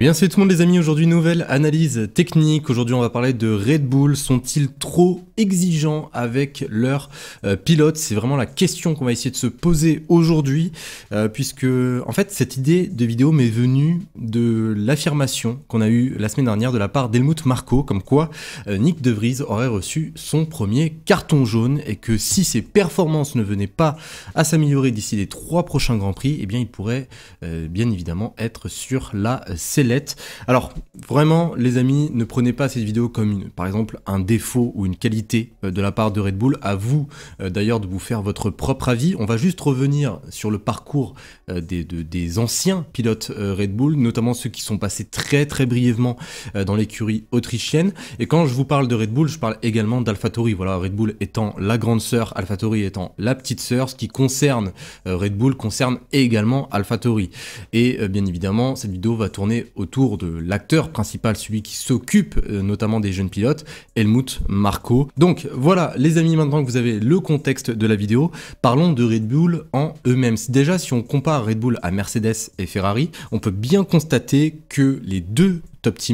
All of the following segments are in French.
Bien salut tout le monde les amis, aujourd'hui nouvelle analyse technique. Aujourd'hui on va parler de Red Bull. Sont-ils trop exigeants avec leurs pilotes? C'est vraiment la question qu'on va essayer de se poser aujourd'hui, puisque en fait cette idée de vidéo m'est venue de l'affirmation qu'on a eue la semaine dernière de la part d'Helmut Marko, comme quoi Nyck de Vries aurait reçu son premier carton jaune et que si ses performances ne venaient pas à s'améliorer d'ici les 3 prochains Grands Prix, eh bien il pourrait bien évidemment être sur la sellette. Alors vraiment les amis, ne prenez pas cette vidéo comme par exemple un défaut ou une qualité de la part de Red Bull. À vous d'ailleurs de vous faire votre propre avis. On va juste revenir sur le parcours des anciens pilotes Red Bull, notamment ceux qui sont passés très brièvement dans l'écurie autrichienne. Et quand je vous parle de Red Bull, je parle également d'AlphaTauri. Voilà, Red Bull étant la grande sœur, AlphaTauri étant la petite sœur. Ce qui concerne Red Bull concerne également AlphaTauri. Et bien évidemment, cette vidéo va tourner autour de l'acteur principal, celui qui s'occupe notamment des jeunes pilotes, Helmut Marko. Donc voilà les amis, maintenant que vous avez le contexte de la vidéo, parlons de Red Bull en eux-mêmes. Déjà, si on compare Red Bull à Mercedes et Ferrari, on peut bien constater que les deux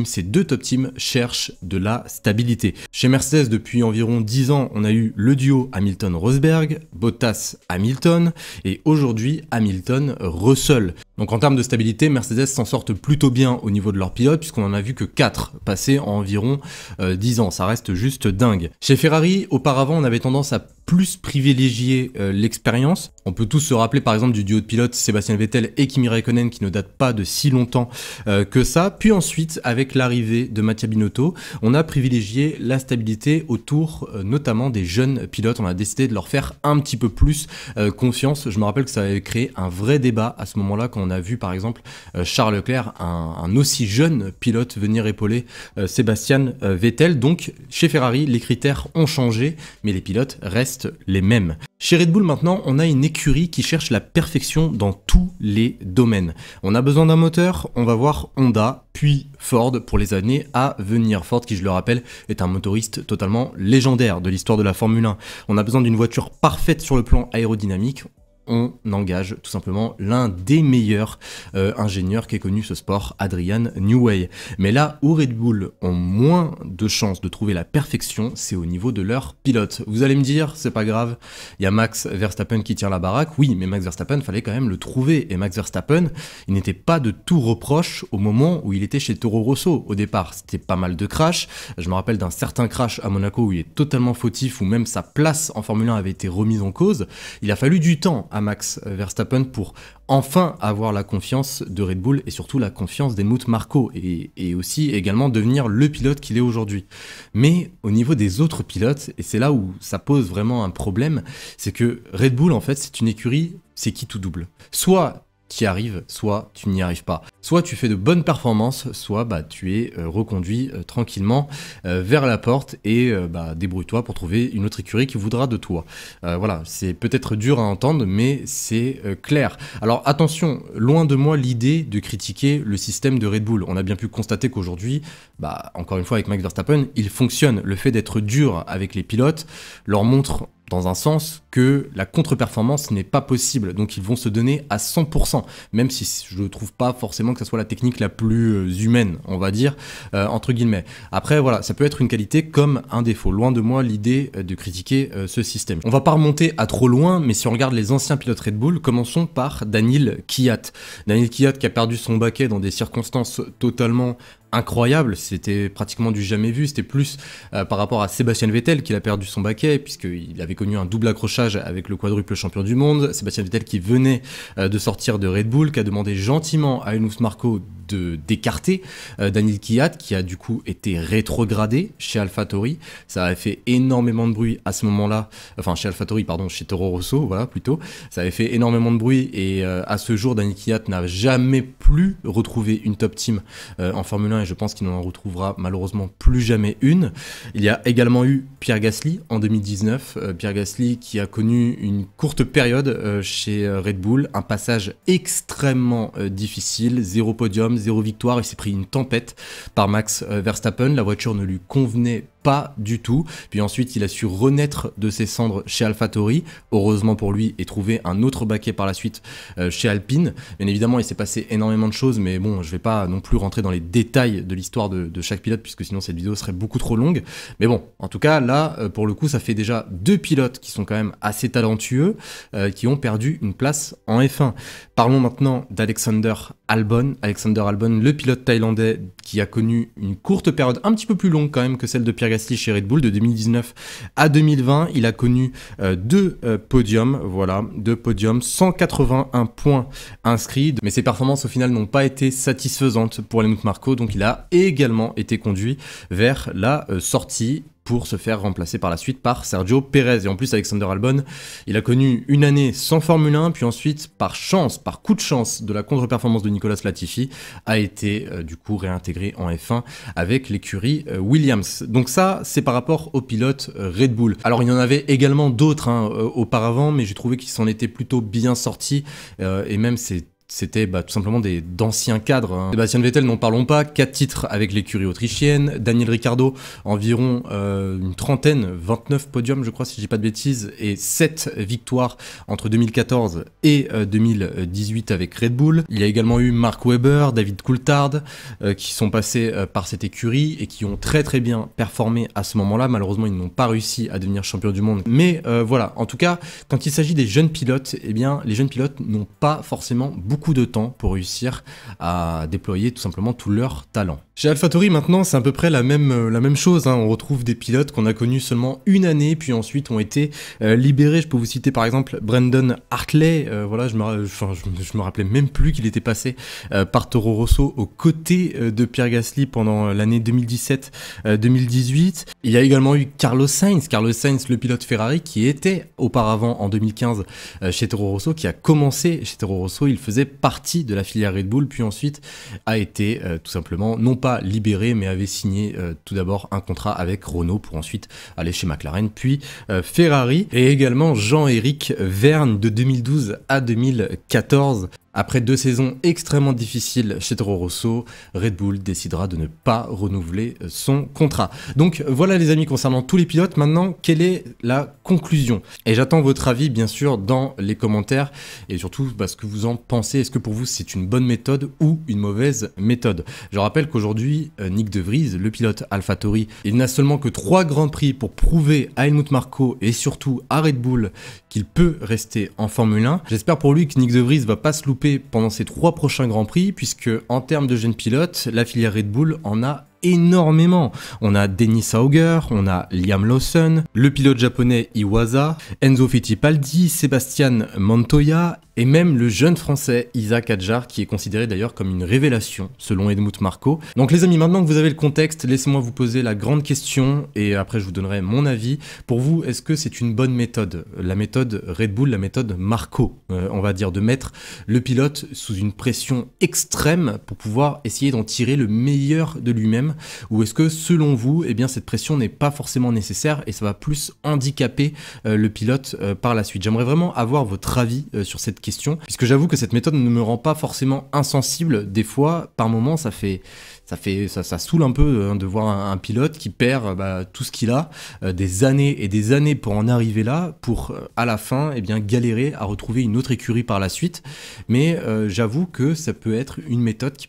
ces deux top teams cherchent de la stabilité. Chez Mercedes, depuis environ 10 ans, on a eu le duo Hamilton-Rosberg, Bottas-Hamilton, et aujourd'hui Hamilton-Russell. Donc en termes de stabilité, Mercedes s'en sortent plutôt bien au niveau de leurs pilotes, puisqu'on en a vu que 4 passer en environ 10 ans. Ça reste juste dingue. Chez Ferrari, auparavant, on avait tendance à plus privilégier l'expérience. On peut tous se rappeler par exemple du duo de pilotes Sébastien Vettel et Kimi Räikkönen qui ne date pas de si longtemps que ça. Puis ensuite, avec l'arrivée de Mattia Binotto, on a privilégié la stabilité autour notamment des jeunes pilotes. On a décidé de leur faire un petit peu plus confiance. Je me rappelle que ça avait créé un vrai débat à ce moment-là quand on a vu par exemple Charles Leclerc, un aussi jeune pilote, venir épauler Sébastien Vettel. Donc chez Ferrari, les critères ont changé, mais les pilotes restent les mêmes. Chez Red Bull maintenant, on a une écurie qui cherche la perfection dans tous les domaines. On a besoin d'un moteur, on va voir Honda, puis Ford pour les années à venir. Ford qui, je le rappelle, est un motoriste totalement légendaire de l'histoire de la Formule 1. On a besoin d'une voiture parfaite sur le plan aérodynamique. On engage tout simplement l'un des meilleurs ingénieurs qu'ait connu ce sport, Adrian Newey. Mais là où Red Bull ont moins de chances de trouver la perfection, c'est au niveau de leur pilote. Vous allez me dire, c'est pas grave, il y a Max Verstappen qui tient la baraque. Oui, mais Max Verstappen, fallait quand même le trouver. Et Max Verstappen, il n'était pas de tout reproche au moment où il était chez Toro Rosso. Au départ, c'était pas mal de crash. Je me rappelle d'un certain crash à Monaco où il est totalement fautif, où même sa place en Formule 1 avait été remise en cause. Il a fallu du temps à Max Verstappen pour enfin avoir la confiance de Red Bull et surtout la confiance d'Helmut Marko et aussi également devenir le pilote qu'il est aujourd'hui. Mais au niveau des autres pilotes, et c'est là où ça pose vraiment un problème, c'est que Red Bull en fait c'est une écurie, c'est qui tout double. Soit tu y arrives, soit tu n'y arrives pas. Soit tu fais de bonnes performances, soit tu es reconduit tranquillement vers la porte et débrouille-toi pour trouver une autre écurie qui voudra de toi. Voilà, c'est peut-être dur à entendre, mais c'est clair. Alors attention, loin de moi l'idée de critiquer le système de Red Bull. On a bien pu constater qu'aujourd'hui, encore une fois avec Max Verstappen, il fonctionne. Le fait d'être dur avec les pilotes leur montre dans un sens que la contre-performance n'est pas possible, donc ils vont se donner à 100%, même si je ne trouve pas forcément que ça soit la technique la plus humaine, on va dire, entre guillemets. Après, voilà, ça peut être une qualité comme un défaut. Loin de moi l'idée de critiquer ce système. On va pas remonter à trop loin, mais si on regarde les anciens pilotes Red Bull, commençons par Daniil Kvyat. Daniil Kvyat qui a perdu son baquet dans des circonstances totalement incroyable, c'était pratiquement du jamais vu, c'était plus par rapport à Sébastien Vettel qu'il a perdu son baquet, puisqu'il avait connu un double accrochage avec le quadruple champion du monde. Sébastien Vettel qui venait de sortir de Red Bull, qui a demandé gentiment à Helmut Marko d'écarter Daniil Kvyat, qui a du coup été rétrogradé chez AlphaTauri. Ça avait fait énormément de bruit à ce moment-là, enfin chez AlphaTauri, pardon, chez Toro Rosso, voilà plutôt. Ça avait fait énormément de bruit et à ce jour, Daniil Kvyat n'a jamais plus retrouvé une top team en Formule 1 et je pense qu'il n'en retrouvera malheureusement plus jamais une. Il y a également eu Pierre Gasly en 2019, Pierre Gasly qui a connu une courte période chez Red Bull, un passage extrêmement difficile, 0 podium, 0 victoire, il s'est pris une tempête par Max Verstappen, la voiture ne lui convenait pas du tout. Puis ensuite, il a su renaître de ses cendres chez AlphaTauri, heureusement pour lui, et trouver un autre baquet par la suite chez Alpine. Bien évidemment, il s'est passé énormément de choses, mais bon, je vais pas non plus rentrer dans les détails de l'histoire de chaque pilote, puisque sinon cette vidéo serait beaucoup trop longue. Mais bon, en tout cas, là, pour le coup, ça fait déjà 2 pilotes qui sont quand même assez talentueux, qui ont perdu une place en F1. Parlons maintenant d'Alexander Albon. Alexander Albon, le pilote thaïlandais qui a connu une courte période, un petit peu plus longue quand même que celle de Pierre Gasly chez Red Bull, de 2019 à 2020. Il a connu 2 podiums, voilà, 2 podiums, 181 points inscrits, mais ses performances au final n'ont pas été satisfaisantes pour Helmut Marko, donc il a également été conduit vers la sortie pour se faire remplacer par la suite par Sergio Pérez. Et en plus, Alexander Albon, il a connu une année sans Formule 1, puis ensuite, par chance, par coup de chance de la contre-performance de Nicolas Latifi, a été du coup réintégré en F1 avec l'écurie Williams. Donc ça, c'est par rapport aux pilotes Red Bull. Alors il y en avait également d'autres auparavant, mais j'ai trouvé qu'ils s'en étaient plutôt bien sortis, et même c'était tout simplement d'anciens cadres. Sébastien Vettel, n'en parlons pas, 4 titres avec l'écurie autrichienne. Daniel Ricciardo, environ une trentaine, 29 podiums je crois si je dis pas de bêtises, et 7 victoires entre 2014 et 2018 avec Red Bull. Il y a également eu Mark Webber, David Coulthard, qui sont passés par cette écurie et qui ont très très bien performé à ce moment-là. Malheureusement, ils n'ont pas réussi à devenir champion du monde. Mais voilà, en tout cas, quand il s'agit des jeunes pilotes, eh bien, les jeunes pilotes n'ont pas forcément beaucoup de temps pour réussir à déployer tout simplement tout leur talent. Chez AlphaTauri maintenant, c'est à peu près la même chose, on retrouve des pilotes qu'on a connus seulement une année, puis ensuite ont été libérés. Je peux vous citer par exemple Brandon Hartley, voilà, je me rappelais même plus qu'il était passé par Toro Rosso aux côtés de Pierre Gasly pendant l'année 2017-2018. Il y a également eu Carlos Sainz, le pilote Ferrari, qui était auparavant en 2015 chez Toro Rosso, qui a commencé chez Toro Rosso. Il faisait partie de la filière Red Bull, puis ensuite a été tout simplement, non pas libéré, mais avait signé tout d'abord un contrat avec Renault pour ensuite aller chez McLaren, puis Ferrari. Et également Jean-Éric Vergne de 2012 à 2014. Après 2 saisons extrêmement difficiles chez Toro Rosso, Red Bull décidera de ne pas renouveler son contrat. Donc voilà les amis concernant tous les pilotes. Maintenant, quelle est la conclusion? Et j'attends votre avis bien sûr dans les commentaires et surtout ce que vous en pensez. Est-ce que pour vous c'est une bonne méthode ou une mauvaise méthode? Je rappelle qu'aujourd'hui, Nyck de Vries, le pilote AlphaTauri, il n'a seulement que 3 grands prix pour prouver à Helmut Marko et surtout à Red Bull qu'il peut rester en Formule 1. J'espère pour lui que Nyck de Vries va pas se louper pendant ces 3 prochains grands prix, puisque en termes de jeunes pilotes, la filière Red Bull en a énormément. On a Dennis Hauger, on a Liam Lawson, le pilote japonais Iwasa, Enzo Fittipaldi, Sébastien Montoya et même le jeune français Isaac Hadjar, qui est considéré d'ailleurs comme une révélation selon Helmut Marko. Donc les amis, maintenant que vous avez le contexte, laissez-moi vous poser la grande question et après je vous donnerai mon avis. Pour vous, est-ce que c'est une bonne méthode? La méthode Red Bull, la méthode Marko, on va dire, de mettre le pilote sous une pression extrême pour pouvoir essayer d'en tirer le meilleur de lui-même? Ou est-ce que selon vous, eh bien, cette pression n'est pas forcément nécessaire et ça va plus handicaper le pilote par la suite? J'aimerais vraiment avoir votre avis sur cette question, puisque j'avoue que cette méthode ne me rend pas forcément insensible. Des fois, par moments, ça saoule un peu de voir un pilote qui perd tout ce qu'il a, des années et des années pour en arriver là, pour à la fin eh bien, galérer à retrouver une autre écurie par la suite. Mais j'avoue que ça peut être une méthode qui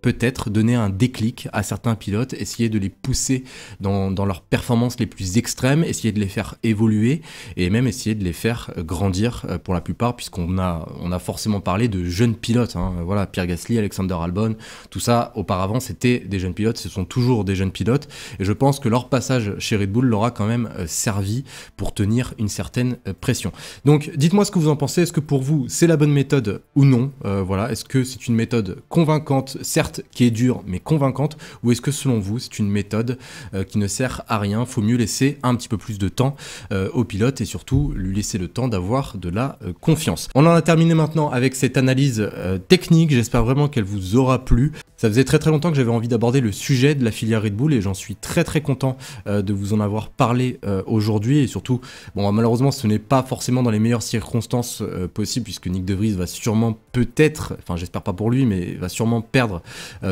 peut-être donner un déclic à certains pilotes, essayer de les pousser dans leurs performances les plus extrêmes, essayer de les faire évoluer et même essayer de les faire grandir pour la plupart, puisqu'on a forcément parlé de jeunes pilotes, voilà, Pierre Gasly, Alexander Albon, tout ça auparavant c'était des jeunes pilotes, ce sont toujours des jeunes pilotes et je pense que leur passage chez Red Bull leur a quand même servi pour tenir une certaine pression. Donc dites-moi ce que vous en pensez, est-ce que pour vous c'est la bonne méthode ou non, voilà, est-ce que c'est une méthode convaincante, certes qui est dure mais convaincante, ou est-ce que selon vous c'est une méthode qui ne sert à rien? Faut mieux laisser un petit peu plus de temps au pilote et surtout lui laisser le temps d'avoir de la confiance. On en a terminé maintenant avec cette analyse technique, j'espère vraiment qu'elle vous aura plu. Ça faisait très très longtemps que j'avais envie d'aborder le sujet de la filière Red Bull et j'en suis très très content de vous en avoir parlé aujourd'hui et surtout, bon malheureusement ce n'est pas forcément dans les meilleures circonstances possibles puisque Nyck de Vries va sûrement peut-être, enfin j'espère pas pour lui, mais va sûrement perdre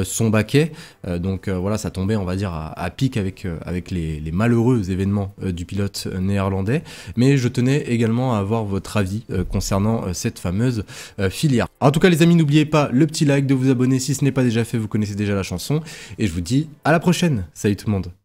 son baquet. Donc voilà, ça tombait, on va dire, à pic avec les malheureux événements du pilote néerlandais. Mais je tenais également à avoir votre avis concernant cette fameuse filière. En tout cas les amis, n'oubliez pas le petit like, de vous abonner si ce n'est pas déjà fait, vous connaissez déjà la chanson. Et je vous dis à la prochaine. Salut tout le monde.